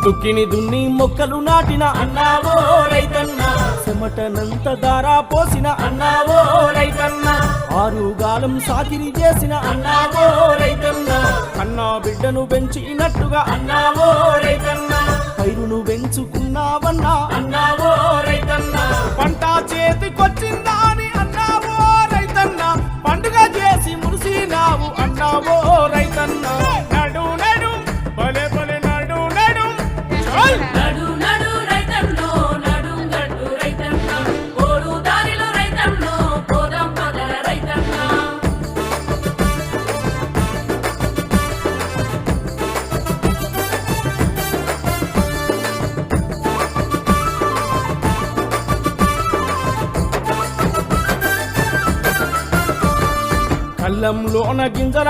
దుక్కిని దున్ని మొక్కలు నాటిన అన్నావో రైతన్న చెమటనంత దారా పోసిన అన్నావో రైతన్న ఆరుగాలం సాకిరి చేసిన అన్నావో రైతన్న కన్నా బిడ్డను పెంచినట్టుగా అన్నావో రైతన్న పైరును పెంచుకున్నావన్నా అన్నావో రైతన్న పంట చేతికొచ్చిందా అని అన్నావో రైతన్న పండుగ చేసి మురిసినావు అన్నావో రైతన్న నడు నడు భలే భలే నడు నడు నడు నడు రైతన్నో నడు గట్టు రైతన్న ఓడు దారిలో రైతన్నో పోదాం పదల రైతన్న కళ్ళంలోన గింజల